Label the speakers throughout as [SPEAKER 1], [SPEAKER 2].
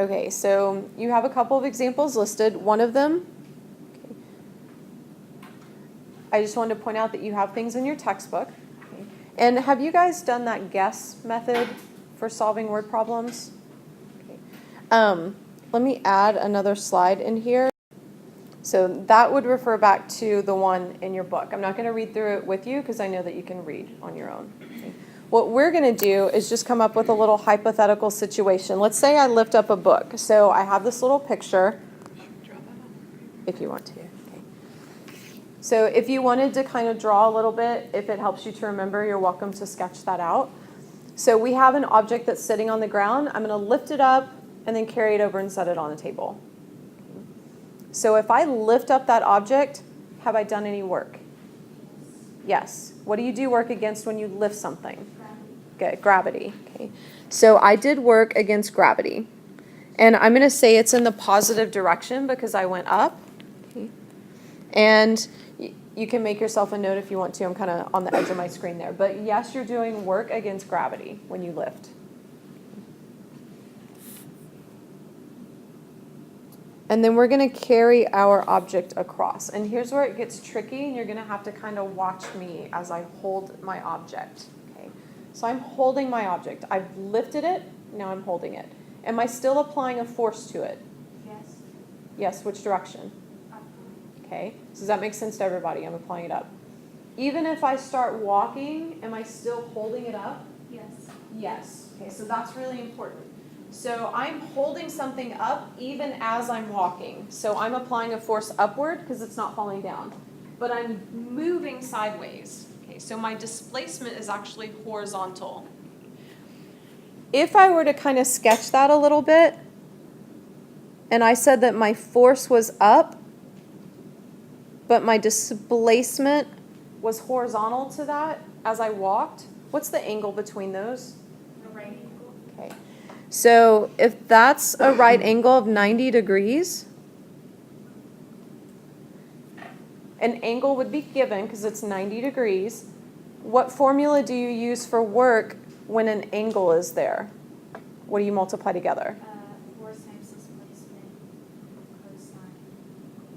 [SPEAKER 1] Okay, so you have a couple of examples listed. One of them, okay, I just wanted to point out that you have things in your textbook. Okay. And have you guys done that guess method for solving word problems? Okay. Let me add another slide in here. So that would refer back to the one in your book. I'm not going to read through it with you because I know that you can read on your own. Okay. What we're going to do is just come up with a little hypothetical situation. Let's say I lift up a book. So I have this little picture, if you want to. Okay. So if you wanted to kind of draw a little bit, if it helps you to remember, you're welcome to sketch that out. So we have an object that's sitting on the ground. I'm going to lift it up and then carry it over and set it on a table. So if I lift up that object, have I done any work? Yes. What do you do work against when you lift something? Gravity. Okay. So I did work against gravity. And I'm going to say it's in the positive direction because I went up. Okay. And you can make yourself a note if you want to. I'm kind of on the edge of my screen there. But yes, you're doing work against gravity when you lift. And then we're going to carry our object across. And here's where it gets tricky, and you're going to have to kind of watch me as I hold my object. Okay. So I'm holding my object. I've lifted it, now I'm holding it. Am I still applying a force to it?
[SPEAKER 2] Yes.
[SPEAKER 1] Yes, which direction?
[SPEAKER 2] Up.
[SPEAKER 1] Okay. So does that make sense to everybody? I'm applying it up. Even if I start walking, am I still holding it up?
[SPEAKER 2] Yes.
[SPEAKER 1] Yes. Okay, so that's really important. So I'm holding something up even as I'm walking. So I'm applying a force upward because it's not falling down. But I'm moving sideways. Okay, so my displacement is actually horizontal. If I were to kind of sketch that a little bit, and I said that my force was up, but my displacement was horizontal to that as I walked, what's the angle between those?
[SPEAKER 2] A right angle.
[SPEAKER 1] Okay. So if that's a right angle of 90 degrees, an angle would be given because it's 90 degrees. What formula do you use for work when an angle is there? What do you multiply together?
[SPEAKER 2] Force times displacement, cosine.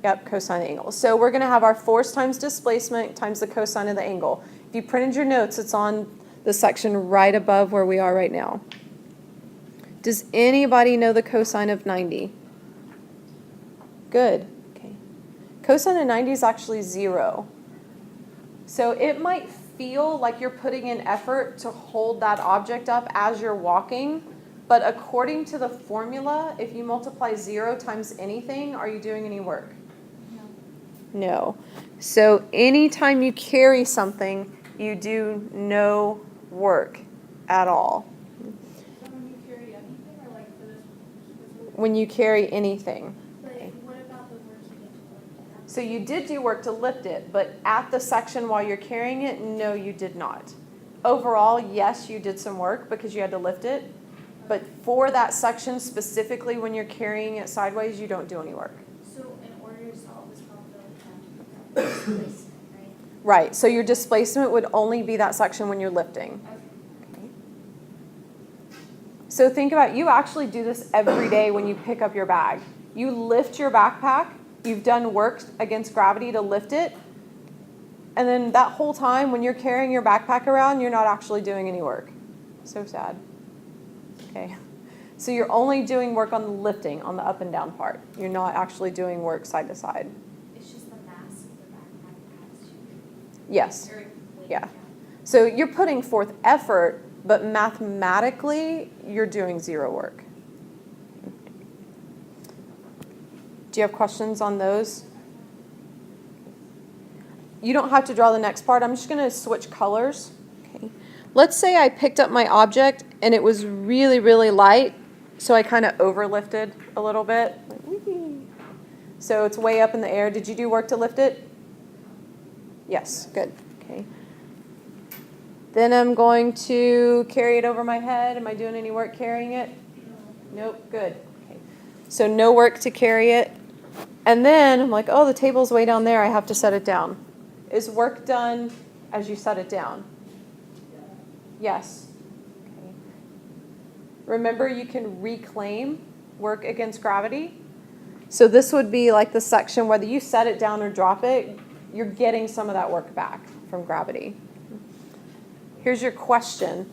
[SPEAKER 1] Yep, cosine the angle. So we're going to have our force times displacement times the cosine of the angle. If you printed your notes, it's on the section right above where we are right now. Does anybody know the cosine of 90? Good. Okay. Cosine of 90 is actually 0. So it might feel like you're putting in effort to hold that object up as you're walking, but according to the formula, if you multiply 0 times anything, are you doing any work?
[SPEAKER 2] No.
[SPEAKER 1] No. So anytime you carry something, you do no work at all. When you carry anything.
[SPEAKER 2] But what about the work you get to lift?
[SPEAKER 1] So you did do work to lift it, but at the section while you're carrying it, no, you did not. Overall, yes, you did some work because you had to lift it, but for that section specifically when you're carrying it sideways, you don't do any work.
[SPEAKER 2] So in order to solve this problem, we have to displacement, right?
[SPEAKER 1] Right, so your displacement would only be that section when you're lifting.
[SPEAKER 2] Okay.
[SPEAKER 1] So think about, you actually do this every day when you pick up your bag. You lift your backpack, you've done work against gravity to lift it, and then that whole time when you're carrying your backpack around, you're not actually doing any work. So sad. Okay. So you're only doing work on the lifting, on the up and down part. You're not actually doing work side to side.
[SPEAKER 2] It's just the mass of the backpack has to.
[SPEAKER 1] Yes.
[SPEAKER 2] Or weight
[SPEAKER 1] Yeah.
[SPEAKER 2] down.
[SPEAKER 1] So you're putting forth effort, but mathematically, you're doing 0 work. Do you have questions on those? You don't have to draw the next part. I'm just going to switch colors. Okay. Let's say I picked up my object and it was really, really light, so I kind of overlifted a little bit. So it's way up in the air. Did you do work to lift it? Yes, good. Okay. Then I'm going to carry it over my head. Am I doing any work carrying it? Nope, good. Okay. So no work to carry it. And then I'm like, oh, the table's way down there. I have to set it down. Is work done as you set it down? Yes. Okay. Remember, you can reclaim work against gravity. So this would be like the section, whether you set it down or drop it, you're getting some of that work back from gravity. Here's your question.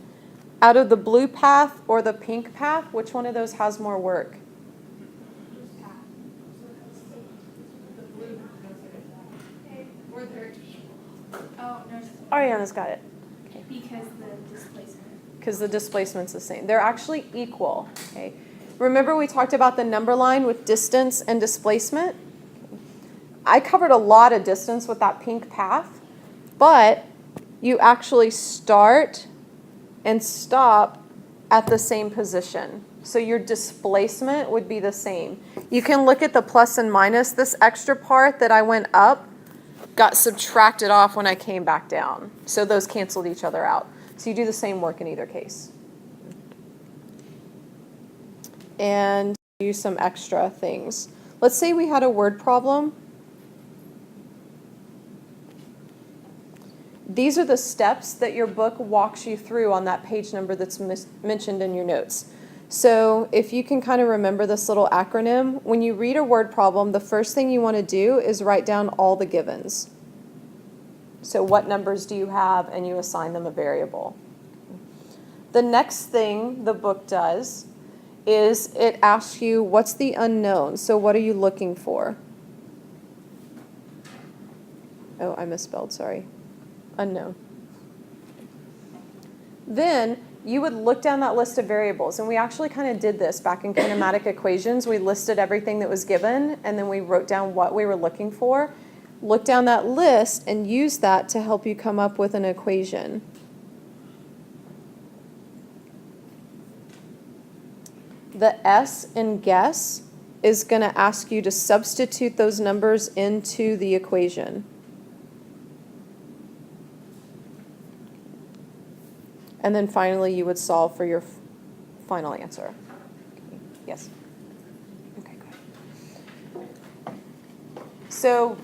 [SPEAKER 1] Out of the blue path or the pink path, which one of those has more work?
[SPEAKER 2] Oh, no,
[SPEAKER 1] Ariana's got it.
[SPEAKER 2] because the displacement.
[SPEAKER 1] Because the displacement's the same. They're actually equal. Okay. Remember we talked about the number line with distance and displacement? I covered a lot of distance with that pink path, but you actually start and stop at the same position. So your displacement would be the same. You can look at the plus and minus. This extra part that I went up got subtracted off when I came back down. So those canceled each other out. So you do the same work in either case. And use some extra things. Let's say we had a word problem. These are the steps that your book walks you through on that page number that's mentioned in your notes. So if you can kind of remember this little acronym, when you read a word problem, the first thing you want to do is write down all the givens. So what numbers do you have, and you assign them a variable. The next thing the book does is it asks you, what's the unknown? So what are you looking for? Oh, I misspelled, sorry. Unknown. Then you would look down that list of variables, and we actually kind of did this back in kinematic equations. We listed everything that was given, and then we wrote down what we were looking for. Look down that list and use that to help you come up with an equation. The S in guess is going to ask you to substitute those numbers into the equation. And then finally, you would solve for your final answer. Okay. Yes? Okay, good. So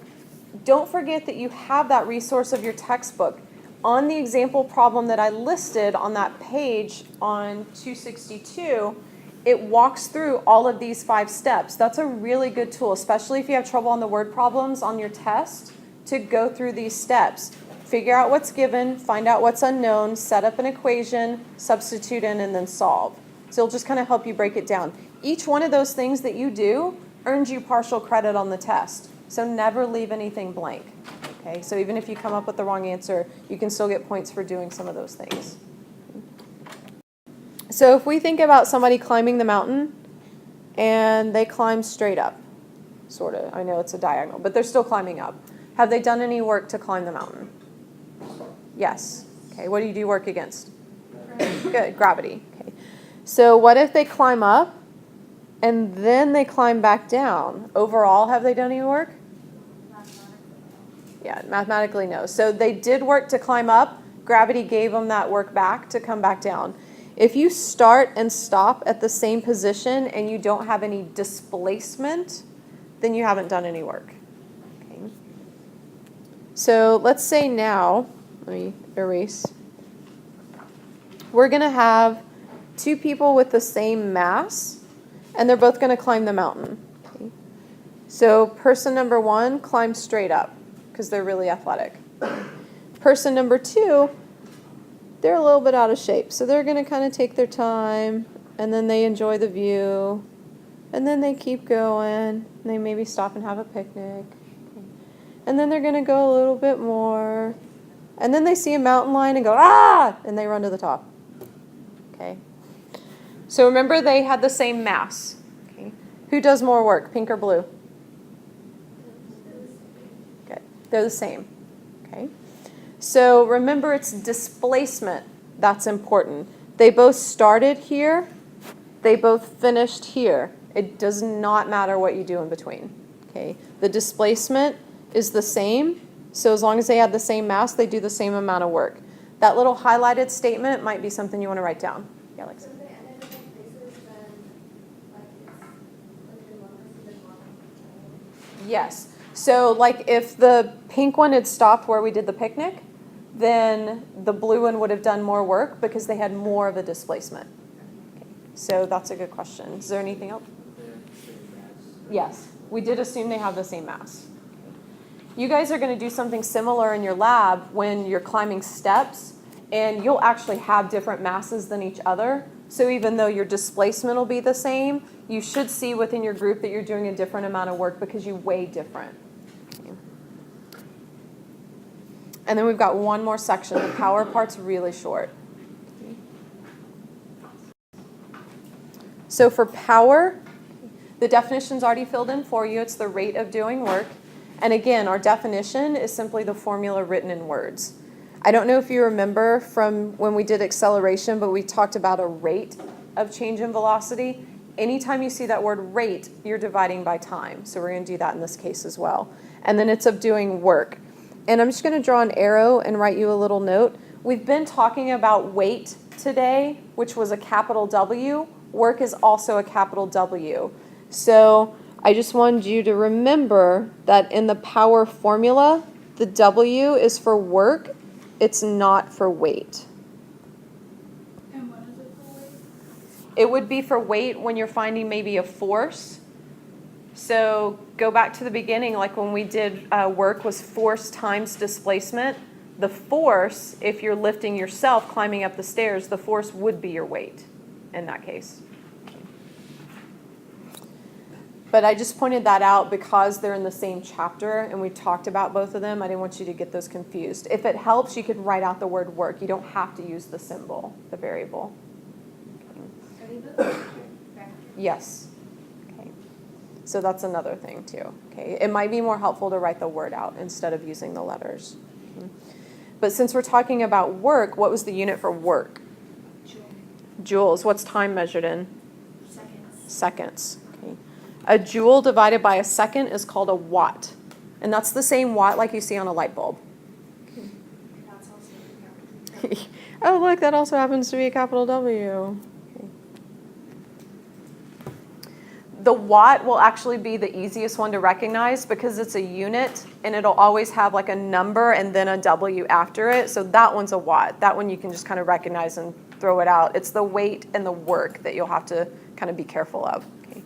[SPEAKER 1] don't forget that you have that resource of your textbook. On the example problem that I listed on that page on 262, it walks through all of these 5 steps. That's a really good tool, especially if you have trouble on the word problems on your test, to go through these steps. Figure out what's given, find out what's unknown, set up an equation, substitute in, and then solve. So it'll just kind of help you break it down. Each one of those things that you do earns you partial credit on the test. So never leave anything blank. Okay? So even if you come up with the wrong answer, you can still get points for doing some of those things. So if we think about somebody climbing the mountain, and they climb straight up, sort of. I know it's a diagonal, but they're still climbing up. Have they done any work to climb the mountain? Yes. Okay, what do you do work against? Good, gravity. Okay. So what if they climb up and then they climb back down? Overall, have they done any work? Yeah, mathematically no. So they did work to climb up. Gravity gave them that work back to come back down. If you start and stop at the same position and you don't have any displacement, then you haven't done any work. Okay. So let's say now, let me erase. We're going to have 2 people with the same mass, and they're both going to climb the mountain. Okay. So person number 1 climbs straight up because they're really athletic. Person number 2, they're a little bit out of shape, so they're going to kind of take their time, and then they enjoy the view, and then they keep going, and they maybe stop and have a picnic, and then they're going to go a little bit more, and then they see a mountain lion and go, ah, and they run to the top. Okay. So remember, they had the same mass. Okay. Who does more work, pink or blue? Good. They're the same. Okay. So remember, it's displacement that's important. They both started here. They both finished here. It does not matter what you do in between. Okay. The displacement is the same. So as long as they had the same mass, they do the same amount of work. That little highlighted statement might be something you want to write down. Yeah, Alexa.
[SPEAKER 2] So they end up in places then, like it's the longest of the bottom.
[SPEAKER 1] Yes. So like if the pink one had stopped where we did the picnic, then the blue one would have done more work because they had more of a displacement. Okay. So that's a good question. Is there anything else? Yes, we did assume they have the same mass. You guys are going to do something similar in your lab when you're climbing steps, and you'll actually have different masses than each other. So even though your displacement will be the same, you should see within your group that you're doing a different amount of work because you weigh different. And then we've got one more section. The power part's really short. So for power, the definition's already filled in for you. It's the rate of doing work. And again, our definition is simply the formula written in words. I don't know if you remember from when we did acceleration, but we talked about a rate of change in velocity. Anytime you see that word rate, you're dividing by time. So we're going to do that in this case as well. And then it's of doing work. And I'm just going to draw an arrow and write you a little note. We've been talking about weight today, which was a capital W. Work is also a capital W. So I just wanted you to remember that in the power formula, the W is for work. It's not for weight.
[SPEAKER 2] And what is it for weight?
[SPEAKER 1] It would be for weight when you're finding maybe a force. So go back to the beginning, like when we did work was force times displacement. The force, if you're lifting yourself climbing up the stairs, the force would be your weight in that case. But I just pointed that out because they're in the same chapter and we talked about both of them. I didn't want you to get those confused. If it helps, you could write out the word work. You don't have to use the symbol, the variable.
[SPEAKER 2] Are they both vectors?
[SPEAKER 1] Yes. Okay. So that's another thing too. Okay. It might be more helpful to write the word out instead of using the letters. Okay. But since we're talking about work, what was the unit for work?
[SPEAKER 2] Joule.
[SPEAKER 1] Joules. What's time measured in?
[SPEAKER 2] Seconds.
[SPEAKER 1] Seconds. Okay. A joule divided by a second is called a watt. And that's the same watt like you see on a light bulb.
[SPEAKER 2] That's also a capital.
[SPEAKER 1] Oh, look, that also happens to be a capital W. Okay. The watt will actually be the easiest one to recognize because it's a unit and it'll always have like a number and then a W after it. So that one's a watt. That one you can just kind of recognize and throw it out. It's the weight and the work that you'll have to kind of be careful of. Okay.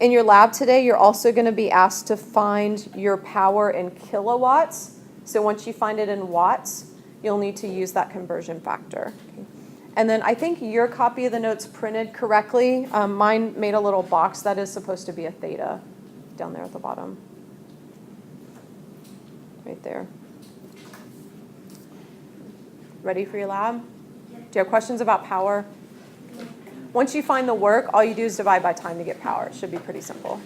[SPEAKER 1] In your lab today, you're also going to be asked to find your power in kilowatts. So once you find it in watts, you'll need to use that conversion factor. Okay. And then I think your copy of the notes printed correctly. Mine made a little box that is supposed to be a theta down there at the bottom. Right there. Ready for your lab? Do you have questions about power? Once you find the work, all you do is divide by time to get power. It should be pretty simple.